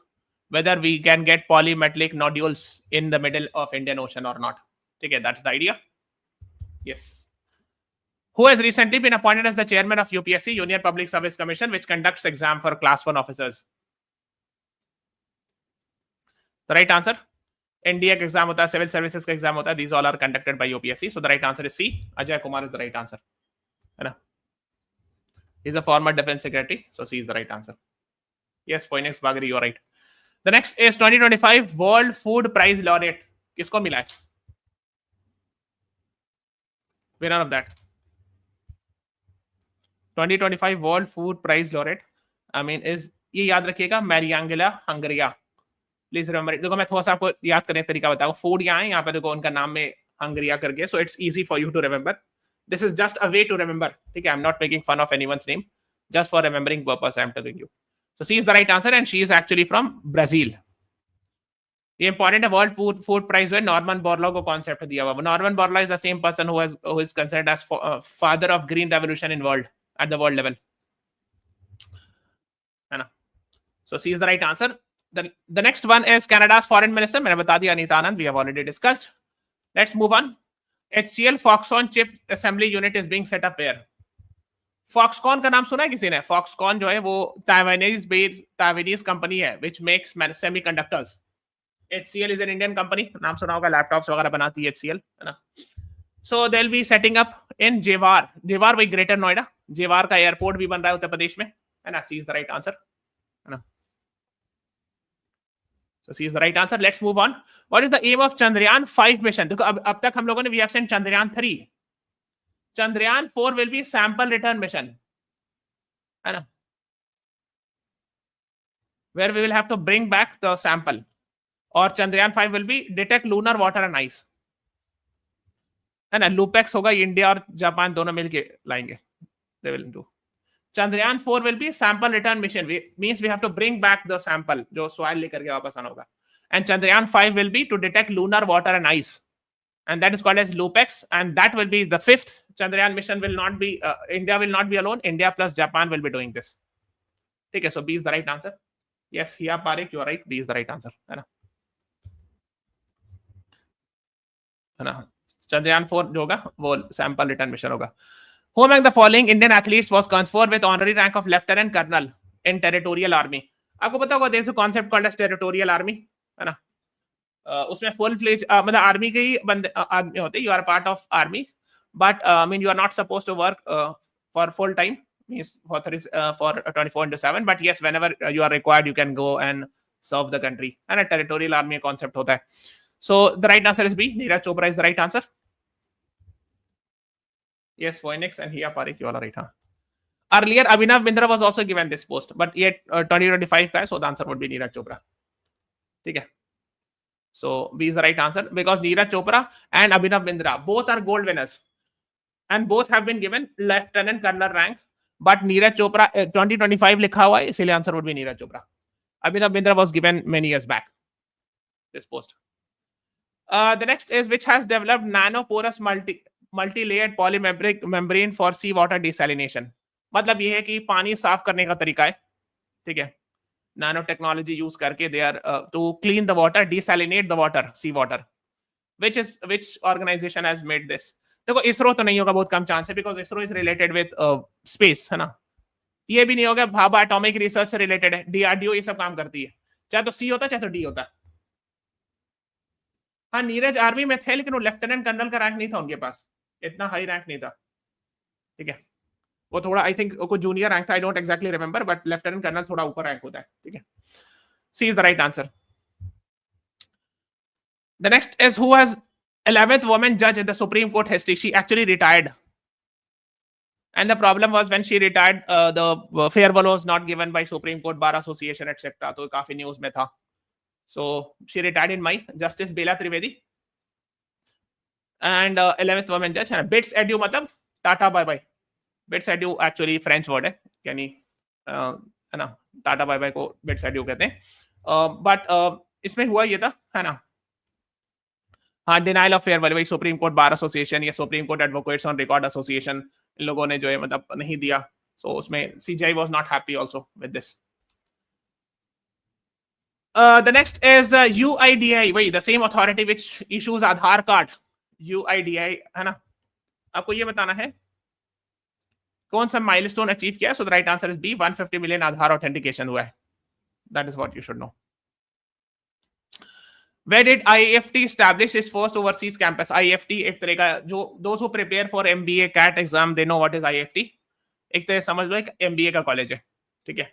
whether we can get polymetallic nodules in the middle of Indian Ocean or not. Okay, that's the idea. Yes. Who has recently been appointed as the chairman of UPSC, Union Public Service Commission, which conducts exam for class 1 officers? The right answer. NDA का exam होता है, civil services का exam होता है. These all are conducted by UPSC. So the right answer is C. Ajay Kumar is the right answer. है ना? He's a former defense secretary. So C is the right answer. Yes, Phoenix Bagri, you are right. The next is 2025 World Food Prize Laureate. किसको मिला है? Winner of that. 2025 World Food Prize Laureate. I mean is ये याद रखिएगा मैरियांगेला हंगरिया. Please remember. देखो मैं थोड़ा सा आपको याद करने का तरीका बताऊं. फूड यहाँ है, यहाँ पे देखो उनका नाम में हंगरिया करके. So it's easy for you to remember. This is just a way to remember. ठीक है, I'm not making fun of anyone's name. Just for remembering purpose I'm telling you. So C is the right answer and she is actually from Brazil. ये important है. World food prize है. Norman Borlaug को concept दिया हुआ. Norman Borlaug is the same person who is considered as father of green revolution in world at the world level. है ना. So C is the right answer. The next one is Canada's foreign minister. मैंने बता दिया Anita Anand. We have already discussed. Let's move on. HCL Foxconn chip assembly unit is being set up where? Foxconn का नाम सुना है किसी ने? Foxconn जो है वो Taiwanese कंपनी है which makes semiconductors. HCL is an Indian company. नाम सुना होगा. लैपटॉप्स वगैरह बनाती है HCL, है ना. So they'll be setting up in Jewar. Jewar वही ग्रेटर नोएडा. जेवार का एयरपोर्ट भी बन रहा है उत्तर प्रदेश में, है ना. C is the right answer, है ना. So C is the right answer. Let's move on. What is the aim of Chandrayaan 5 mission? देखो अब तक हम लोगों ने we have sent Chandrayaan 3. Chandrayaan 4 will be sample return mission, है ना, where we will have to bring back the sample. और Chandrayaan 5 will be detect lunar water and ice, है ना. लूपेक्स होगा, इंडिया और जापान दोनों मिलके लाएंगे. They will do. Chandrayaan 4 will be sample return mission. Means we have to bring back the sample जो soil लेकर के वापस आना होगा. And Chandrayaan 5 will be to detect lunar water and ice, and that is called as LUPEX, and that will be the 5th Chandrayaan mission. Will not be India will not be alone. India plus Japan will be doing this. ठीक है. So B is the right answer. Yes, Hiya Parekh, you are right. B is the right answer, है ना. है ना. Chandrayaan 4 जो होगा वो sample return mission होगा. Who among the following Indian athletes was conferred with honorary rank of lieutenant colonel in territorial army? आपको पता होगा there is a concept called as territorial army, है ना. उसमें full fledged मतलब आर्मी के ही बंदे आदमी होते. You are part of army, but I mean you are not supposed to work for full time, means for 24/7. But yes, whenever you are required, you can go and serve the country. And a territorial army concept होता है. So the right answer is B. Neeraj Chopra is the right answer. Yes, Phoenix and Hiya Parekh, you all are right. Huh? Earlier, Abhinav Bindra was also given this post, but yet 2025 guys, so the answer would be Neeraj Chopra. Okay. So B is the right answer because Neeraj Chopra and Abhinav Bindra both are gold winners, and both have been given lieutenant colonel rank. But Neeraj Chopra 2025 लिखा हुआ है, इसलिए answer would be Neeraj Chopra. Abhinav Bindra was given many years back this post. The next is which has developed nanoporous multi-layered polymembrane membrane for sea water desalination. मतलब ये है कि पानी साफ करने का तरीका है, ठीक है. नैनो टेक्नोलॉजी यूज करके they are to clean the water, desalinate the water, sea water. Which organization has made this? देखो इसरो तो नहीं होगा, बहुत कम चांस है, because ISRO is related with space, है ना. ये भी नहीं होगा, भाभा एटॉमिक रिसर्च से रिलेटेड है. DRDO ये सब काम करती है, चाहे तो C होता चाहे तो D होता. हाँ, नीरज आर्मी में थे लेकिन वो लेफ्टिनेंट कर्नल का रैंक नहीं था उनके पास, इतना हाई रैंक नहीं था, ठीक है. वो थोड़ा आई थिंक को जूनियर रैंक था, I don't exactly remember, but lieutenant colonel थोड़ा ऊपर रैंक होता है, ठीक है. C is the right answer. The next is who has 11th woman judge in the Supreme Court history. She actually retired. And the problem was when she retired, the farewell was not given by Supreme Court, Bar Association, etc. तो काफी news में था. So she retired in May. Justice Bela Trivedi. And 11th woman judge. Bits edu मतलब tata bye bye. Bits edu actually French word है, यानी है ना, tata bye bye को bits edu कहते हैं. But इसमें हुआ ये था, है ना, हाँ, डिनाइल ऑफ फेयरवेल, वही सुप्रीम कोर्ट बार एसोसिएशन या supreme court advocates on record association, इन लोगों ने जो है मतलब नहीं दिया. सो उसमें CJI was not happy also with this. The next is UIDI, वही the same authority which issues Aadhaar card. UIDI है ना. आपको ये बताना है कौन सा माइलस्टोन अचीव किया है. So the right answer is B, 150 million Aadhaar authentication हुआ है. That is what you should know. Where did IFT establish its first overseas campus? IFT एक तरह का, जो those who prepare for MBA CAT exam they know what is IFT. एक तरह समझ लो एक MBA का कॉलेज है, ठीक है,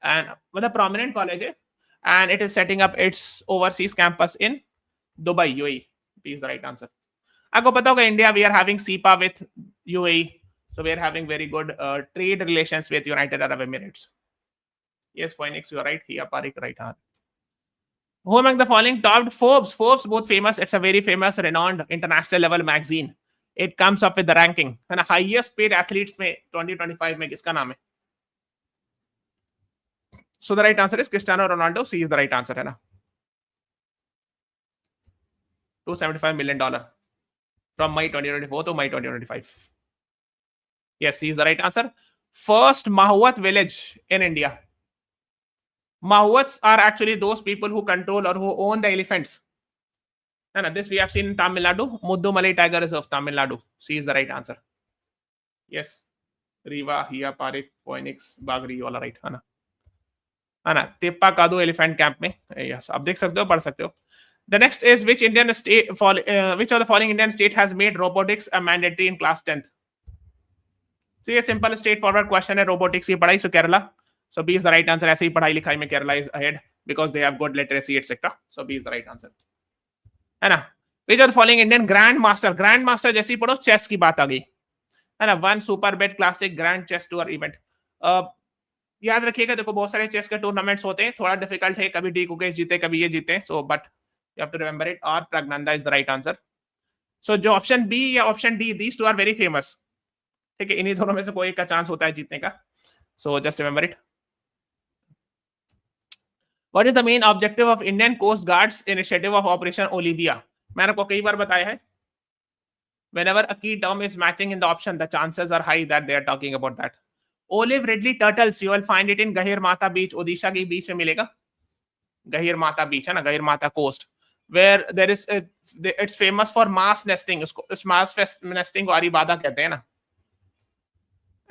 एंड मतलब prominent कॉलेज है, and it is setting up its overseas campus in Dubai, UAE. Is the right answer. आपको पता होगा India we are having CEPA with UAE, so we are having very good trade relations with United Arab Emirates. Yes, Phoenix, you are right. Here, Parik, right hand. Who among the following topped Forbes? Forbes, both famous. It's a very famous, renowned, international level magazine. It comes up with the ranking. है ना, highest paid athletes में 2025 में किसका नाम है? So the right answer is Cristiano Ronaldo. C is the right answer, है ना. $275 million from May 2024 to May 2025. Yes, C is the right answer. First Mahuat village in India. Mahuats are actually those people who control or who own the elephants. And this we have seen in Tamil Nadu. Muddumalai Tiger Reserve, Tamil Nadu. C is the right answer. Yes. Riva, Hia, Parik, Phoenix, Bagri, all are right. है ना. Teppa Kadu elephant camp में. Yes. आप देख सकते हो, पढ़ सकते हो. The next is which Indian state, which of the following Indian state has made robotics a mandatory in class 10th? So ये simple straightforward question है, robotics की पढ़ाई. So Kerala. So B is the right answer. ऐसे ही पढ़ाई लिखाई में Kerala is ahead because they have good literacy, etc. So B is the right answer. है ना. Which of the following Indian grandmaster? Grandmaster जैसी पढ़ो, chess की बात आ गई, है ना. One super bet classic grand chess tour event. याद रखिएगा, देखो बहुत सारे चेस के टूर्नामेंट्स होते हैं, थोड़ा डिफिकल्ट है, कभी डी कुकेश जीते, कभी ये जीते. So but you have to remember it. और Praggnanandhaa is the right answer. So जो ऑप्शन बी या option D, these two are very famous. ठीक है, इन्हीं दोनों में से कोई एक का चांस होता है जीतने का. So just remember it. What is the main objective of Indian Coast Guard's initiative of Operation Olivia? मैंने आपको कई बार बताया है. Whenever a key term is matching in the option, the chances are high that they are talking about that. Olive Ridley turtles, you will find it in Gahir Mata Beach. Odisha के बीच में मिलेगा. Gahir Mata Beach है ना, Gahir Mata Coast, where there is it's famous for mass nesting. इस mass nesting को आरीबादा कहते हैं ना.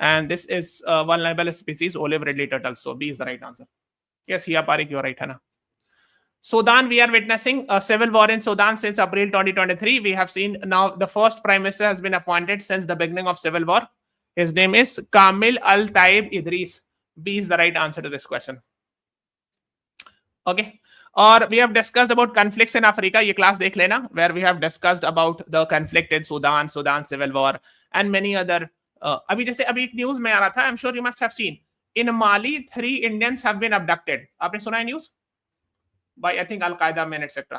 And this is vulnerable species, Olive Ridley turtles. So B is the right answer. Yes, Hia Parik, you're right, Hannah. Sudan, we are witnessing a civil war in Sudan since April 2023. We have seen now the first prime minister has been appointed since the beginning of civil war. His name is Kamil Al-Taib Idris. B is the right answer to this question. Okay. Or we have discussed about conflicts in Africa. Ye class dekh lena, where we have discussed about the conflict in Sudan civil war, and many other. अभी जैसे अभी एक news में आ रहा था, I'm sure you must have seen. In Mali, 3 Indians have been abducted. आपने सुना है news? By I think Al-Qaeda men etc.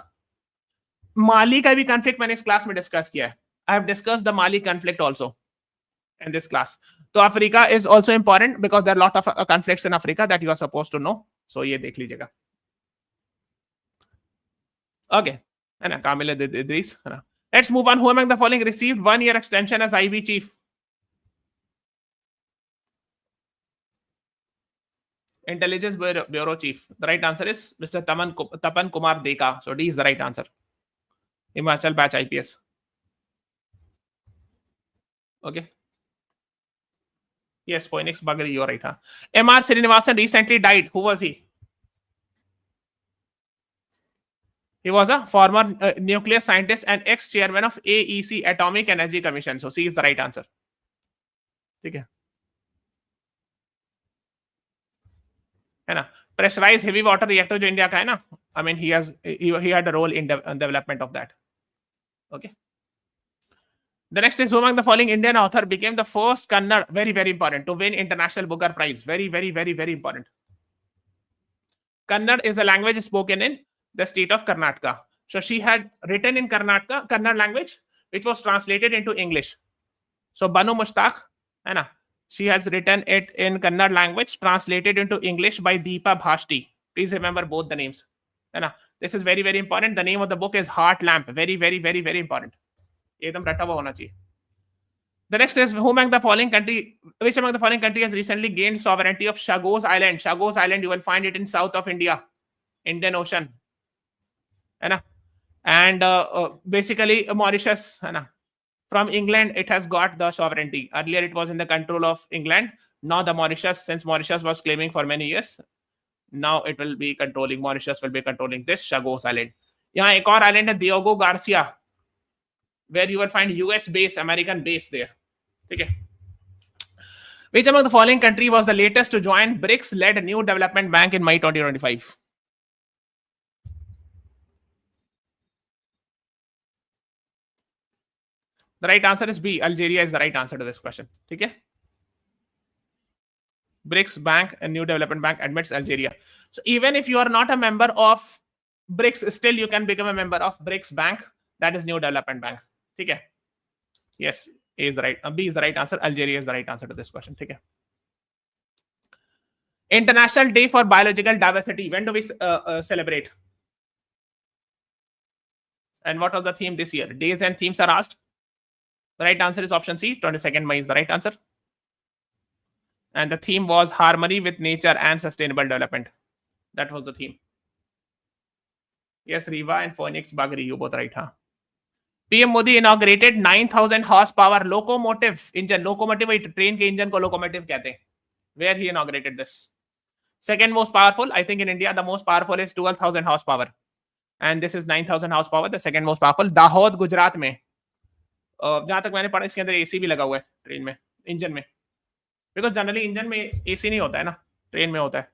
माली का भी conflict मैंने इस क्लास में डिस्कस किया है. I have discussed the Mali conflict also in this class. तो Africa is also important because there are a lot of conflicts in Africa that you are supposed to know. So ये देख लीजिएगा. Okay. है ना, Kamil Idris. है ना. Let's move on. Who among the following received 1-year extension as IB chief? Intelligence Bureau Chief. The right answer is Mr. Tapan Kumar Deka. So D is the right answer. Himachal Batch IPS. Okay. Yes, Phoenix Bagri, you're right. Huh? M.R. Srinivasan recently died. Who was he? He was a former nuclear scientist and ex-chairman of AEC, Atomic Energy Commission. So C is the right answer. Okay. है ना. Pressurized heavy water reactor जो India का है ना, I mean he had a role in development of that. Okay. The next is, who among the following Indian author became the first Kannada, very, very important, to win International Booker Prize? Very, very, very, very important. Kannada is a language spoken in the state of Karnataka. So she had written in Karnataka, Kannada language, which was translated into English. So Banu Mushtaq, she has written it in Kannada language, translated into English by Deepa Bhashti. Please remember both the names. This is very, very important. The name of the book is Heart Lamp. Very, very, very, very important. एकदम रटा हुआ होना चाहिए. The next is, which among the following country has recently gained sovereignty of Chagos Island? Chagos Island, you will find it in south of India, Indian Ocean. And basically Mauritius, from England, it has got the sovereignty. Earlier, it was in the control of England. Now the Mauritius, since Mauritius was claiming for many years, now it will be controlling, Mauritius will be controlling this Chagos Island. यहाँ एक और island है Diego Garcia, where you will find US base, American base there. Okay. Which among the following country was the latest to join BRICS-led New Development Bank in May 2025? The right answer is B. Algeria is the right answer to this question. Okay. BRICS Bank and New Development Bank admits Algeria. So even if you are not a member of BRICS, still you can become a member of BRICS Bank. That is New Development Bank. Okay. Yes, A is the right. B is the right answer. Algeria is the right answer to this question. Okay. International Day for Biological Diversity. When do we celebrate? And what was the theme this year? Days and themes are asked. The right answer is option C. 22nd May is the right answer. And the theme was harmony with nature and sustainable development. That was the theme. Yes, Riva and Phoenix Bagri, you both right, huh? PM Modi inaugurated 9,000 horsepower locomotive engine. Locomotive, train ke engine ko locomotive kehte hain. Where he inaugurated this. Second most powerful, I think in India, the most powerful is 12,000 horsepower. And this is 9,000 horsepower, the second most powerful. Dahod, Gujarat mein. जहां तक मैंने पढ़ा इसके अंदर AC भी लगा हुआ है ट्रेन में, इंजन में. बिकॉज जनरली इंजन में एसी नहीं होता है ना, ट्रेन में होता है,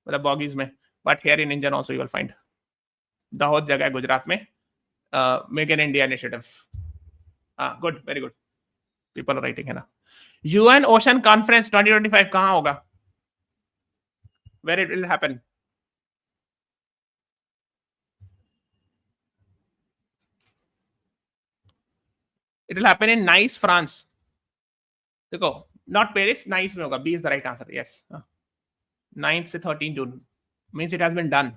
मतलब बॉगीज में. But here in engine also you will find. Dahod जगह है गुजरात में. Make in India initiative. Good, very good. People are writing है ना. यूएन ओशन कॉन्फ्रेंस 2025 कहां होगा? Where it will happen? It will happen in Nice, France. देखो, not Paris, Nice में होगा. B is the right answer. Yes. 9 से 13 June means it has been done.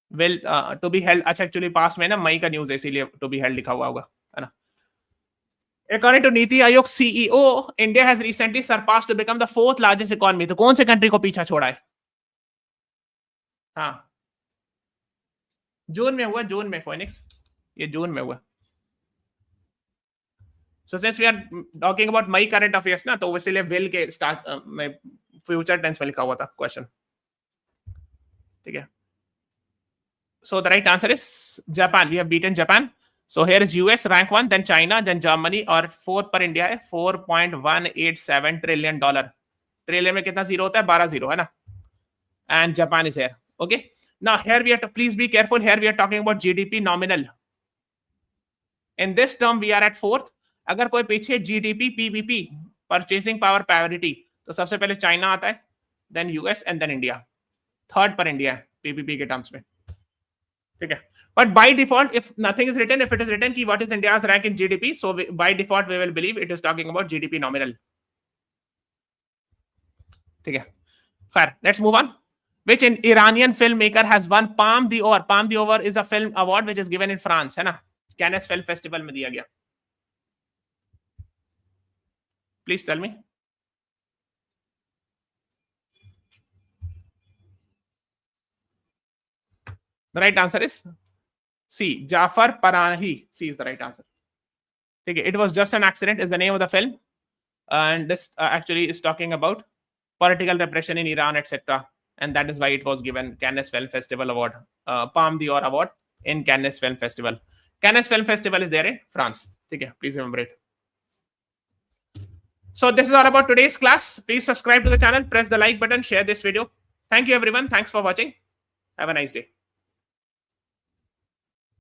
Will to be held. अच्छा, actually पास में ना मई का न्यूज़ है, इसीलिए to be held लिखा हुआ होगा, है ना. According to NITI Aayog CEO, India has recently surpassed to become the 4th largest economy. तो कौन से कंट्री को पीछा छोड़ा है? हाँ, जून में हुआ, जून में फोनिक्स, ये जून में हुआ. So since we are talking about my current affairs ना, तो इसलिए will के start में future tense में लिखा हुआ था question. ठीक है. So the right answer is Japan. We have beaten Japan. So here is US rank 1, then China, then Germany, और 4th पर इंडिया है. $4.187 trillion. ट्रिलियन में कितना जीरो होता है? 12 जीरो है ना. And Japan is here. Okay. Now here we are to, please be careful. Here we are talking about GDP nominal. In this term we are at 4th. अगर कोई पीछे GDP, PPP, purchasing power parity, तो सबसे पहले China आता है, then US and then India. 3rd पर India है पीपीपी के टर्म्स में. ठीक है. But by default if nothing is written, if it is written कि what is India's rank in GDP, so by default we will believe it is talking about GDP nominal. ठीक है. खैर, let's move on. Which an Iranian filmmaker has won Palme d'Or? Palme d'Or is a film award which is given in France, है ना. Cannes Film Festival में दिया गया. Please tell me. The right answer is C. Jafar Panahi. C is the right answer. Okay, it was just an accident is the name of the film, and this actually is talking about political repression in Iran, etc. And that is why it was given Cannes Film Festival Award, Palme d'Or Award in Cannes Film Festival. Cannes Film Festival is there in France. Okay, please remember it. So this is all about today's class. Please subscribe to the channel, press the like button, share this video. Thank you everyone. Thanks for watching. Have a nice day.